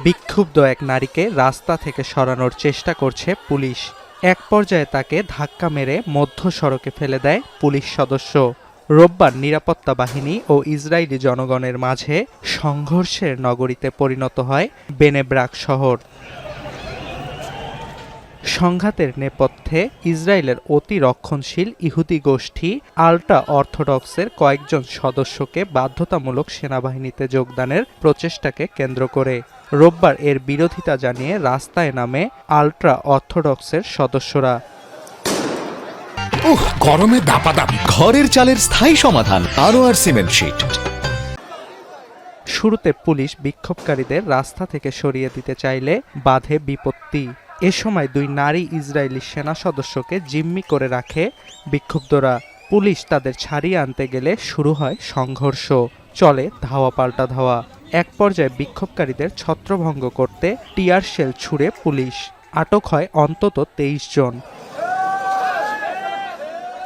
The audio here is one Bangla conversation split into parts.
বিক্ষুব্ধ এক নারীকে রাস্তা থেকে সরানোর চেষ্টা করছে পুলিশ। এক পর্যায়ে তাকে ধাক্কা মেরে মধ্য সড়কে ফেলে দেয় পুলিশ সদস্য। রোববার নিরাপত্তা বাহিনী ও ইসরায়েলি জনগণের মাঝে সংঘর্ষের নগরীতে পরিণত হয় বেনেব্রাক শহর। সংঘাতের নেপথ্যে ইসরায়েলের অতি রক্ষণশীল ইহুদি গোষ্ঠী আল্ট্রা অর্থোডক্সের কয়েকজন সদস্যকে বাধ্যতামূলক সেনাবাহিনীতে যোগদানের প্রচেষ্টাকে কেন্দ্র করে রোববার এর বিরোধিতা জানিয়ে রাস্তায় নামে আল্ট্রা অর্থোডক্সের সদস্যরা। গরমে দাপাদাপি। ঘরের চালের স্থায়ী সমাধান আনোয়ার সিমেন্ট শীট। শুরুতে পুলিশ বিক্ষোভকারীদের রাস্তা থেকে সরিয়ে দিতে চাইলে বাধে বিপত্তি। এ সময় দুই নারী ইসরায়েলি সেনা সদস্যকে জিম্মি করে রাখে বিক্ষুব্ধরা। পুলিশ তাদের ছাড়িয়ে আনতে গেলে শুরু হয় সংঘর্ষ, চলে ধাওয়া পাল্টা ধাওয়া। এক পর্যায়ে বিক্ষোভকারীদের ছত্রভঙ্গ করতে টিয়ার শেল ছুড়ে পুলিশ। আটক হয় অন্তত 23 জন।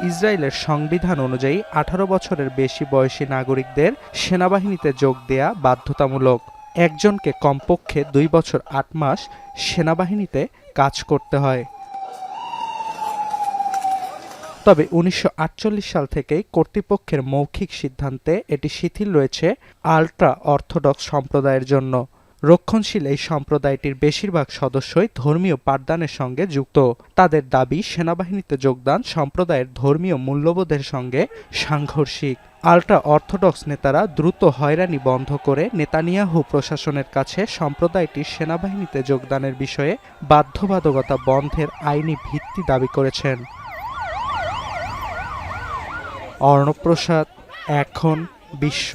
ইসরায়েলের সংবিধান অনুযায়ী 18 বছরের বেশি বয়সী নাগরিকদের সেনাবাহিনীতে যোগ দেয়া বাধ্যতামূলক। একজনকে কমপক্ষে 2 বছর 8 মাস সেনাবাহিনীতে কাজ করতে হয়। তবে 1948 সাল থেকেই কর্তৃপক্ষের মৌখিক সিদ্ধান্তে এটি শিথিল রয়েছে আল্ট্রা অর্থোডক্স সম্প্রদায়ের জন্য। রক্ষণশীল এই সম্প্রদায়টির বেশিরভাগ সদস্যই ধর্মীয় পাঠদানের সঙ্গে যুক্ত। তাদের দাবি, সেনাবাহিনীতে যোগদান সম্প্রদায়ের ধর্মীয় মূল্যবোধের সঙ্গে সাংঘর্ষিক। আল্ট্রা অর্থোডক্স নেতারা দ্রুত হয়রানি বন্ধ করে নেতানিয়াহু প্রশাসনের কাছে সম্প্রদায়টির সেনাবাহিনীতে যোগদানের বিষয়ে বাধ্যবাধকতা বন্ধের আইনি ভিত্তি দাবি করেছেন। অর্ণব প্রসাদ, এখন বিশ্ব।